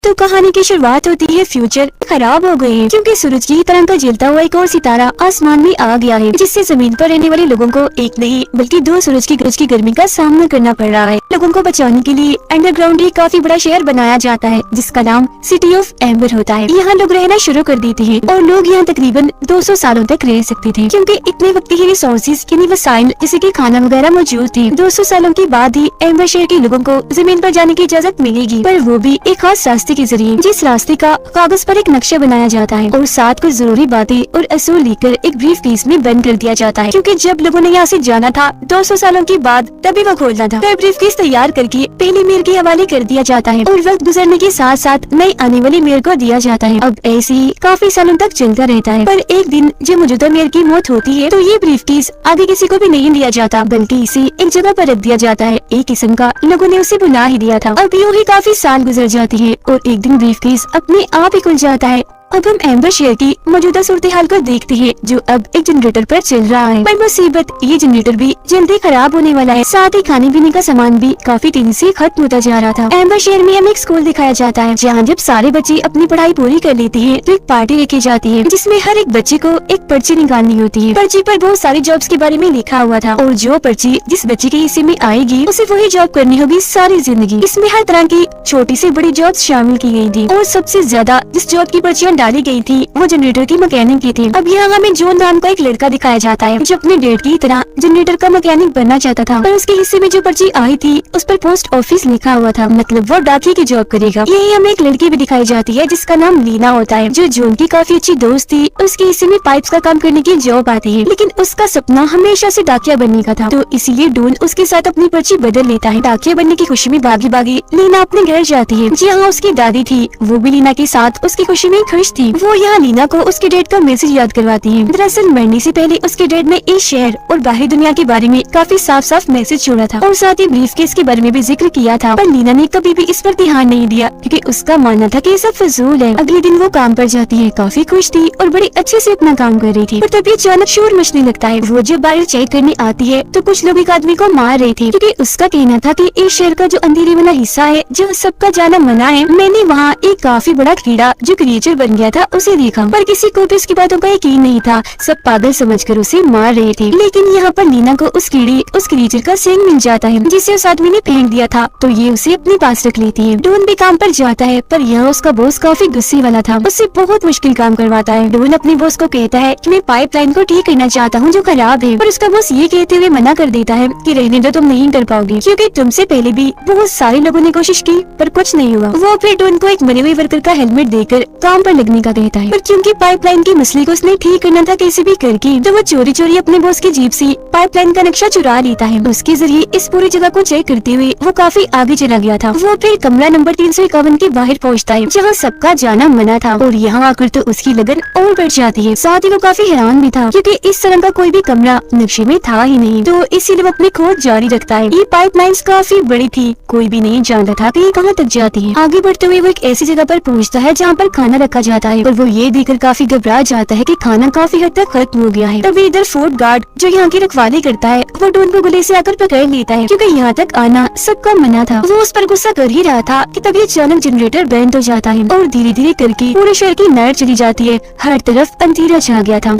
तो कहानी की शुरुआत होती है फ्यूचर खराब हो गए हैं क्योंकि सूरज की तरह का जलता हुआ एक और सितारा आसमान में आ गया है, जिससे जमीन पर रहने वाले लोगों को एक नहीं बल्कि दो सूरज की गर्मी का सामना करना पड़ रहा है। लोगों को बचाने के लिए अंडरग्राउंड एक काफी बड़ा शहर बनाया जाता है जिसका नाम सिटी ऑफ एम्बर होता है। यहाँ लोग रहना शुरू कर देते हैं और लोग यहाँ तकरीबन 200 सालों तक रह सकते थे क्योंकि इतने वक्त की रिसोर्सेज यानी वसाइल जैसे कि खाना वगैरह मौजूद थे। 200 सालों के बाद ही एम्बर शहर के लोगों को जमीन पर जाने की इजाजत मिलेगी, पर वो भी एक खास रास्ते के जरिए, जिस रास्ते का कागज पर एक नक्शा बनाया जाता है और साथ कुछ जरूरी बातें और असूल लिखकर एक ब्रीफ केस में बंद कर दिया जाता है क्योंकि जब लोगों ने यहाँ से जाना था 200 सालों के बाद तभी वो खोलना था। फिर ब्रीफ केस तैयार करके पहली मेयर के हवाले कर दिया जाता है और वक्त गुजरने के साथ साथ नई आने वाली मेयर को दिया जाता है। अब ऐसे ही काफी सालों तक चलता रहता है, पर एक दिन जब मौजूदा मेयर की मौत होती है तो ये ब्रीफ केस आगे किसी को भी नहीं दिया जाता बल्कि इसे एक जगह पर रख दिया जाता है। एक किस्म का लोगों ने उसे बुला ही दिया था। अब यूँ ही काफी साल गुजर जाती है और एक दिन ब्रीफ केस अपने आप ही खुल जाता है। अब हम एम्बर शहर की मौजूदा सूरत हाल को देखते हैं जो अब एक जनरेटर पर चल रहा है, पर मुसीबत ये जनरेटर भी जल्दी खराब होने वाला है। साथ ही खाने पीने का सामान भी काफी तेजी से खत्म होता जा रहा था। एम्बर शहर में हमें एक स्कूल दिखाया जाता है जहाँ जब सारे बच्चे अपनी पढ़ाई पूरी कर लेते हैं तो एक पार्टी रखी जाती है जिसमें हर एक बच्चे को एक पर्ची निकालनी होती है। पर्ची पर बहुत सारी जॉब्स के बारे में लिखा हुआ था और जो पर्ची जिस बच्चे के हिस्से में आएगी उसे वही जॉब करनी होगी सारी जिंदगी। इसमें हर तरह की छोटी से बड़ी जॉब शामिल की गयी थी और सबसे ज्यादा जिस जॉब की पर्चियाँ डाली गयी थी वो जनरेटर की मैकेनिक की थी। अब यहाँ हमें जॉन नाम का एक लड़का दिखाया जाता है जो अपने डैड की तरह जनरेटर का मैकेनिक बनना चाहता था, पर उसके हिस्से में जो पर्ची आई थी उस पर पोस्ट ऑफिस लिखा हुआ था, मतलब वो डाकिये की जॉब करेगा। यही हमें एक लड़की भी दिखाई जाती है जिसका नाम लीना होता है जो जॉन की काफी अच्छी दोस्त थी। उसके हिस्से में पाइप्स का काम करने की जॉब आती है, लेकिन उसका सपना हमेशा से डाकिया बनने का था, तो इसीलिए डॉन उसके साथ अपनी पर्ची बदल लेता है। डाकिया बनने की खुशी में भागी भागी लीना अपने घर जाती है जहाँ उसकी दादी थी, वो भी लीना के साथ उसकी खुशी में खुश थी। वो यहाँ लीना को उसके डैड का मैसेज याद करवाती है। दरअसल मरने से पहले उसके डैड ने इस शहर और बाहरी दुनिया के बारे में काफी साफ साफ मैसेज छोड़ा था और साथ ही ब्रीफ केस के बारे में भी जिक्र किया था, पर लीना ने कभी भी इस पर ध्यान नहीं दिया क्योंकि उसका मानना था कि ये सब फजूल है। अगले दिन वो काम पर जाती है, काफी खुश थी और बड़ी अच्छे से अपना काम कर रही थी, पर तभी अचानक शोर मचने लगता है। वो जब बाहर चेक करने आती है तो कुछ लोग एक आदमी को मार रहे थे क्योंकि उसका कहना था कि इस शहर का जो अंधेरे वाला हिस्सा है जो सबका जाना मना है, मैंने वहाँ एक काफी बड़ा कीड़ा जो क्रिएचर बन गया था उसे देखा, पर किसी को भी उसकी बातों का यकीन नहीं था। सब पागल समझकर उसे मार रहे थे, लेकिन यहाँ पर लीना को उस क्रिएचर का सींग मिल जाता है जिसे उस आदमी ने फेंक दिया था, तो ये उसे अपने पास रख लेती है। डॉन भी काम पर जाता है, पर यहाँ उसका बॉस काफी गुस्से वाला था, उससे बहुत मुश्किल काम करवाता है। डॉन अपने बॉस को कहता है कि मैं पाइपलाइन को ठीक करना चाहता हूँ जो खराब है, पर उसका बॉस ये कहते हुए मना कर देता है कि रहने दो, तुम नहीं कर पाओगे क्योंकि तुमसे पहले भी बहुत सारे लोगों ने कोशिश की पर कुछ नहीं हुआ। वो फिर डॉन को एक मरे हुए वर्कर का हेलमेट देकर काम पर लगने का कहता है, पर क्योंकि पाइपलाइन के मसले को उसने ठीक करना था कैसे भी करके, तो वो चोरी चोरी अपने बॉस की जीप से पाइपलाइन का नक्शा चुरा लेता है। उसके जरिए इस पूरी जगह को चेक करते हुए वो काफी आगे चला गया था। वो फिर कमरा नंबर 351 के बाहर पहुंचता है जहां सबका जाना मना था और यहाँ आकर तो उसकी लगन और बढ़ जाती है। साथ ही वो काफी हैरान भी था क्योंकि इस तरह का कोई भी कमरा नक्शे में था ही नहीं, तो इसीलिए वो अपनी खोज जारी रखता है। ये पाइपलाइंस काफी बड़ी थी, कोई भी नहीं जानता था कि ये कहाँ तक जाती है। आगे बढ़ते हुए वो एक ऐसी जगह पर पहुँचता है जहाँ पर खाना रखा जाता है, और वो ये देखकर काफी घबरा जाता है कि खाना काफी हद तक खत्म हो गया है। तभी इधर फोर्ट गार्ड जो यहाँ की रखवाली करता है वो डॉन को गले से आकर पकड़ लेता है क्योंकि यहाँ तक आना सबका मना था। वो उस पर गुस्सा कर ही रहा था कि तभी अचानक जनरेटर बंद हो जाता है और धीरे धीरे करके पूरे शहर की लाइट चली जाती है। हर तरफ अंधेरा छा गया था।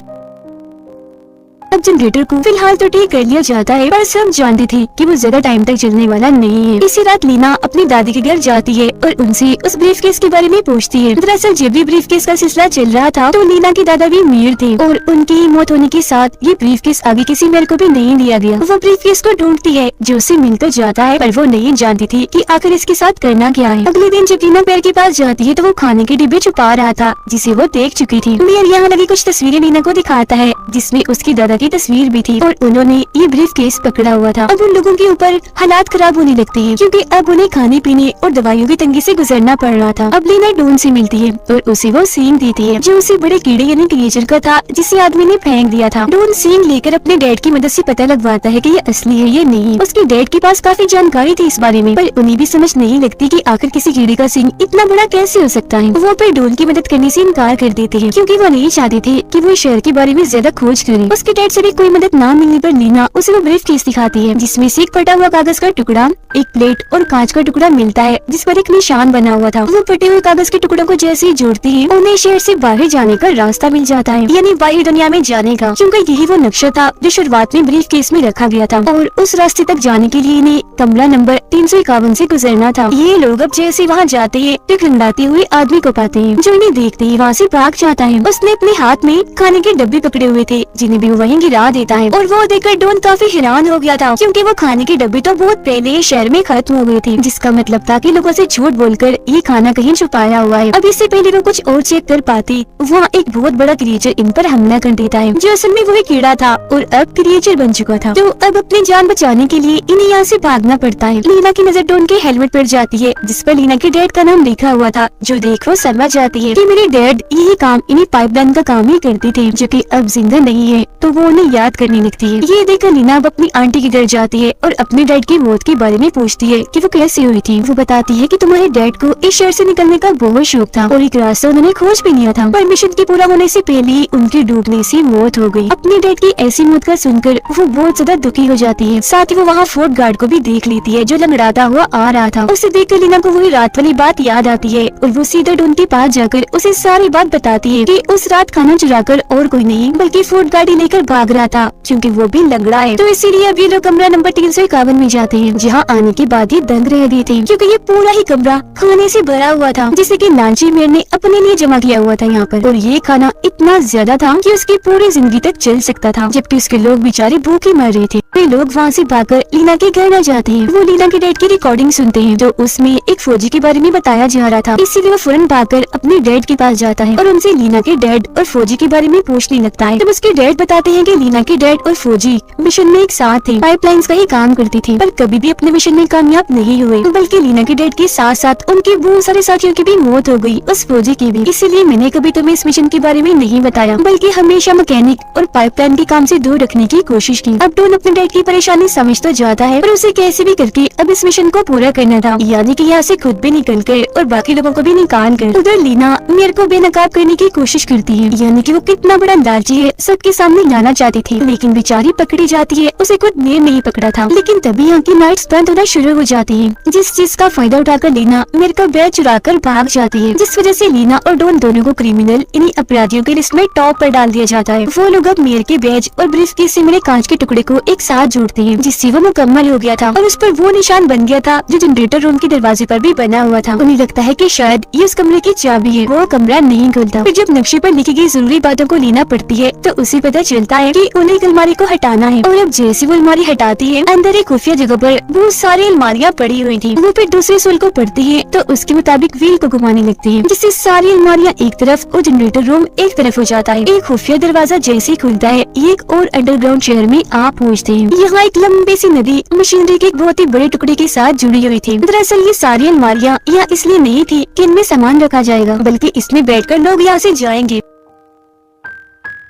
अब जनरेटर को फिलहाल तो ठीक कर लिया जाता है, पर सब जानते थे कि वो ज्यादा टाइम तक चलने वाला नहीं है। इसी रात लीना अपनी दादी के घर जाती है और उनसे उस ब्रीफ केस के बारे में पूछती है। दरअसल जब भी ब्रीफ केस का सिलसिला चल रहा था तो लीना के दादा भी मीर थे और उनकी मौत होने के साथ ये ब्रीफ केस आगे किसी मेयर को भी नहीं दिया गया। वो ब्रीफ केस को ढूंढती है जो उससे मिलकर जाता है, पर वो नहीं जानती थी कि आखिर इसके साथ करना क्या है। अगले दिन जब लीना मेयर के पास जाती है तो वो खाने के डिब्बे छुपा रहा था जिसे वो देख चुकी थी। मेयर यहाँ लगी कुछ तस्वीरें लीना को दिखाता है जिसमें उसकी दादा की तस्वीर भी थी और उन्होंने ये ब्रीफ केस पकड़ा हुआ था। अब उन लोगों के ऊपर हालात खराब होने लगते हैं क्योंकि अब उन्हें खाने पीने और दवाइयों की तंगी से गुजरना पड़ रहा था। अब लीना डॉन से मिलती है और उसे वो सींग देती है जो उसे बड़े कीड़े यानी क्रिएचर का था जिसे आदमी ने फेंक दिया था। डॉन सींग लेकर अपने डैड की मदद से पता लगवाता है कि ये असली है या नहीं। उसके डैड के पास काफी जानकारी थी इस बारे में, पर उन्हें भी समझ नहीं लगती कि आखिर किसी कीड़े का सींग इतना बड़ा कैसे हो सकता है। वो फिर डॉन की मदद करने से इनकार कर देते हैं क्योंकि वो नहीं चाहते थे कि वो शहर के बारे में ज्यादा खोज करे। उसके डैड से भी कोई मदद ना मिलने पर लीना उसे वो ब्रीफ केस दिखाती है जिसमें से एक फटा हुआ कागज का टुकड़ा, एक प्लेट और कांच का टुकड़ा मिलता है जिस पर एक निशान बना हुआ था। वो फटे हुए कागज के टुकड़ों को जैसे ही जोड़ती है उन्हें शहर से बाहर जाने का रास्ता मिल जाता है, यानी बाहर दुनिया में जाने का, क्योंकि यही वो नक्शा था जो शुरुआत में ब्रीफ केस में रखा गया था। और उस रास्ते तक जाने के लिए इन्हें कमरा नंबर 351 से गुजरना था। ये लोग अब जैसे वहाँ जाते हैं तो खंडाते हुए आदमी को पाते हैं जो इन्हें देखते ही वहाँ से भाग जाता है। उसने अपने हाथ में खाने के डब्बे पकड़े हुए थे जिन्हें भी वो वहीं गिरा देता है और वो देखकर डॉन काफी हैरान हो गया था क्योंकि वो खाने के डब्बे तो बहुत पहले शहर में खत्म हो गए थे, जिसका मतलब था कि लोगों से झूठ बोलकर ये खाना कहीं छुपाया हुआ है। अब इससे पहले वो कुछ और चेक कर पाती वहाँ एक बहुत बड़ा क्रिएचर इन पर हमला कर देता है जो असल में वही कीड़ा था और अब क्रिएचर बन चुका था। तो अब अपनी जान बचाने के लिए इन्हें यहाँ से भागना पड़ता है। लीना की नजर डॉन के हेलमेट पर जाती है जिस पर लीना के डैड का नाम लिखा हुआ था, जो देख वो समझ जाती है कि मेरे डैड यही काम इन्हीं पाइपलाइन का काम ही करते थे जो कि अब जिंदा नहीं है, तो वो उन्हें याद करने लगती है। ये देखकर लीना अब अपनी आंटी के घर जाती है और अपने डैड की मौत के बारे में पूछती है कि वो कैसे हुई थी। वो बताती है कि तुम्हारे डैड को इस शहर से निकलने का बहुत शौक था और एक रास्ता उन्होंने खोज भी लिया था, पर मिशन के पूरा होने से पहले ही उनकी डूबने से मौत हो गई। अपने डैड की ऐसी मौत का सुनकर वो बहुत ज्यादा दुखी हो जाती है। साथ ही वो वहाँ फोर्ट गार्ड को भी देख लेती है जो लंगड़ाता हुआ आ रहा था। उसे देखकर लीना को वही रात वाली बात याद आती है और वो सीधे डॉन के पास जाकर उसे सारी बात बताती है कि उस रात खाना चुराकर और कोई नहीं बल्कि फोर्ट गार्ड ही लेकर भाग रहा था क्योंकि वो भी लंगड़ा है। तो इसीलिए अब ये लोग कमरा नंबर 351 में जाते हैं जहाँ आने के बाद ये दंग रह गए थे क्योंकि ये पूरा ही कमरा खाने से भरा हुआ था जिसे कि लालची मेयर ने अपने लिए जमा किया हुआ था यहाँ पर। और ये खाना इतना ज्यादा था कि उसकी पूरी जिंदगी तक चल सकता था, जबकि उसके लोग बेचारे भूखे मर रहे थे। वे लोग वहाँ से भागकर लीना के घर आ जाते हैं। वो लीना के डैड की रिकॉर्डिंग सुनते हैं जो उसमें एक फौजी के बारे में बताया जा रहा था, इसीलिए वो फौरन भागकर अपने डैड के पास जाता है और उनसे लीना के डैड और फौजी के बारे में पूछने लगता है। तब उसके डैड बताते हैं कि लीना के डैड और फौजी मिशन में एक साथ थे, पाइपलाइंस का ही काम करते थे, पर कभी भी अपने मिशन में कामयाब नहीं हुए, बल्कि लीना के डैड के साथ साथ उनके बहुत सारे साथियों की भी मौत हो गई, उस फौजी की भी। इसलिए मैंने कभी तुम्हें इस मिशन के बारे में नहीं बताया, बल्कि हमेशा मैकेनिक और पाइपलाइन के काम से दूर रखने की कोशिश की। अब डॉन अपने डैड की परेशानी समझ तो जाता है पर उसे कैसे भी करके अब इस मिशन को पूरा करना था, यानी कि यहाँ से खुद भी निकल कर और बाकी लोगों को भी निकाल कर। उधर लीना मेयर को बेनकाब करने की कोशिश करती है, यानी कि वो कितना बड़ा लालची है सबके सामने लाना चाहती थी, लेकिन बेचारी पकड़ी जाती है। उसे खुद मेयर नहीं पकड़ा था, लेकिन तभी यहाँ की नाइट्स बंद होना शुरू हो जाती है, जिस चीज का फायदा उठाकर लीना मेयर का बैग चुरा कर भाग जाती है, जिस वजह से लीना और डॉन दोनों को क्रिमिनल इन्हीं अपराधियों की लिस्ट में टॉप पर डाल दिया जाता है। वो लोग अब मेयर के बैज और ब्रीफकेस से मिले कांच के टुकड़े को एक साथ जोड़ते हैं, जिससे वो मुकम्मल हो गया था और उस पर वो निशान बन गया था जो जनरेटर रूम के दरवाजे पर भी बना हुआ था। उन्हें लगता है कि शायद ये उस कमरे की चाबी है। वो कमरा नहीं खुलता। फिर जब नक्शे पर लिखी गई जरूरी बातों को लीना पढ़ती है तो उसे पता चलता है कि उन्हें एक अलमारी को हटाना है, और अब जैसे वो अलमारी हटाती है अंदर एक खुफिया जगह पर बहुत सारी अलमारियाँ पड़ी हुई थी। वो फिर दूसरे सोल को पढ़ती है तो उसके मुताबिक व्हील को घुमाने लगती है, जिससे सारी अलमारियाँ एक तरफ और जनरेटर रूम एक तरफ हो जाता है। एक खुफिया दरवाजा जैसे खुलता है एक और अंडरग्राउंड शहर में आप पहुँचते हैं। यहाँ एक लंबी सी नदी मशीनरी के एक बहुत ही बड़े टुकड़े के साथ जुड़ी हुई थी। दरअसल ये सारी अलमारियाँ यहाँ इसलिए नहीं थी कि इनमें सामान रखा जाएगा, बल्कि इसमें बैठकर लोग यहाँ से जाएंगे।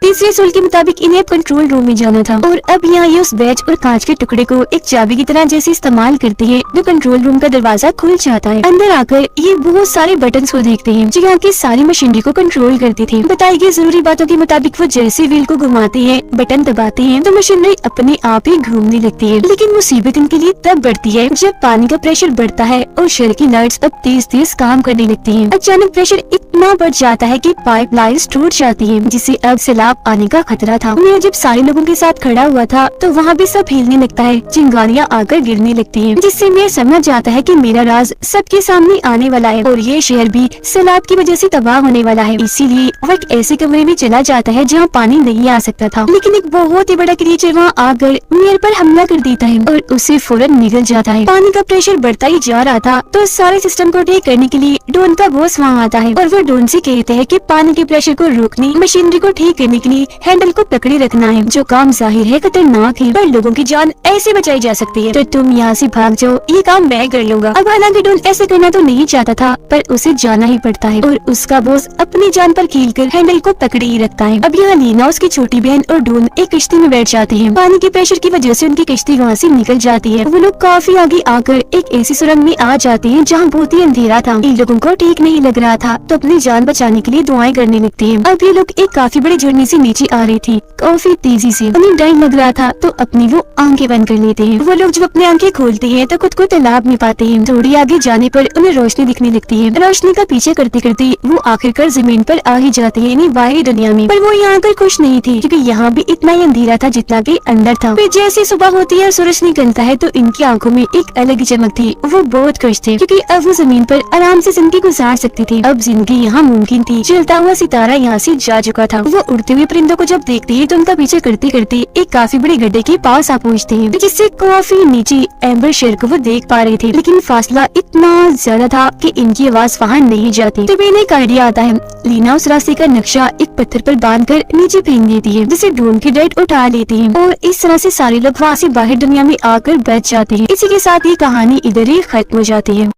तीसरे सोल के मुताबिक इन्हें कंट्रोल रूम में जाना था, और अब यहाँ ये उस बैच और कांच के टुकड़े को एक चाबी की तरह जैसे इस्तेमाल करते हैं जो कंट्रोल रूम का दरवाजा खुल जाता है। अंदर आकर ये बहुत सारे बटन्स को देखते हैं जो यहाँ की सारी मशीनरी को कंट्रोल करते थे। बताई गई जरूरी बातों के मुताबिक वो जैसे व्हील को घुमाते हैं, बटन दबाते हैं तो मशीनरी अपने आप ही घूमने लगती है। लेकिन मुसीबत इनके लिए तब बढ़ती है जब पानी का प्रेशर बढ़ता है और शहर की लाइट्स अब तेज तेज काम करने लगती है। अचानक प्रेशर इतना बढ़ जाता है कि पाइप लाइन्स टूट जाती है, जिससे अब सैलाब आने का खतरा था। मैं जब सारे लोगों के साथ खड़ा हुआ था तो वहाँ भी सब हिलने लगता है, चिंगारियाँ आकर गिरने लगती हैं, जिससे मैं समझ जाता है कि मेरा राज सबके सामने आने वाला है और ये शहर भी सैलाब की वजह से तबाह होने वाला है। इसीलिए वो एक ऐसे कमरे में चला जाता है जहाँ पानी नहीं आ सकता था, लेकिन एक बहुत ही बड़ा क्रिएचर वहाँ आकर मेयर पर हमला कर देता है और उसे फौरन निगल जाता है। पानी का प्रेशर बढ़ता ही जा रहा था तो सारे सिस्टम को ठीक करने के लिए डॉन का बॉस वहाँ आता है और वो डॉन से कहते हैं कि पानी के प्रेशर को रोकने, मशीनरी को ठीक करने के लिए हैंडल को पकड़े रखना है, जो काम जाहिर है खतरनाक है पर लोगों की जान ऐसे बचाई जा सकती है, तो तुम यहाँ से भाग जाओ, ये काम मैं कर लूंगा। अब हालांकि डॉन ऐसे करना तो नहीं चाहता था पर उसे जाना ही पड़ता है और उसका बॉस अपनी जान पर खेल कर हैंडल को पकड़े ही रखता है। अब यहाँ लीना, उसकी छोटी बहन और डॉन एक किश्ती में बैठ जाते हैं। पानी के प्रेशर की वजह से उनकी किश्ती वहाँ से निकल जाती है। वो लोग काफी आगे आकर एक ऐसी सुरंग में आ जाते हैं जहाँ बहुत ही अंधेरा था। इन लोगों को ठीक नहीं लग रहा था तो अपने अपनी जान बचाने के लिए दुआएं करने लगते हैं। अब ये लोग एक काफी बड़े झरने से नीचे आ रहे थे, काफी तेजी से। उन्हें डर लग रहा था तो अपनी वो आंखें बंद कर लेते हैं। वो लोग जब अपनी आंखें खोलते हैं तो खुद को तालाब में पाते हैं। थोड़ी आगे जाने पर उन्हें रोशनी दिखने लगती है। रोशनी का पीछे करते करते वो आखिरकार जमीन पर आ ही जाते हैं, यानी बाहरी दुनिया में। पर वो यहाँ आकर खुश नहीं थे, क्योंकि यहाँ भी इतना ही अंधेरा था जितना कि अंदर था। फिर जैसे सुबह होती है और सूरज निकलता है तो इनकी आंखों में एक अलग ही चमक थी। वो बहुत खुश थे, क्योंकि अब वो जमीन पर आराम से जिंदगी गुजार सकते थे। अब जिंदगी यहाँ मुमकिन थी। जलता हुआ सितारा यहाँ से जा चुका था। वो उड़ते हुए परिंदों को जब देखते हैं तो उनका पीछे करते करते एक काफी बड़े गड्ढे के पास आ पहुँचते हैं, जिससे काफी नीचे एम्बर शेर को वो देख पा रहे थे। लेकिन फासला इतना ज्यादा था कि इनकी आवाज वहाँ नहीं जाती। तो इन्हें एक आइडिया आता है। लीना उस रास्ते का नक्शा एक पत्थर पर बांधकर नीचे फेंक देती है, जिसे ढूंढ के डायरेक्ट उठा लेती है और इस तरह से सारे लोग वहाँ से बाहर दुनिया में आकर बच जाते हैं। इसी के साथ ये कहानी इधर ही खत्म हो जाती है।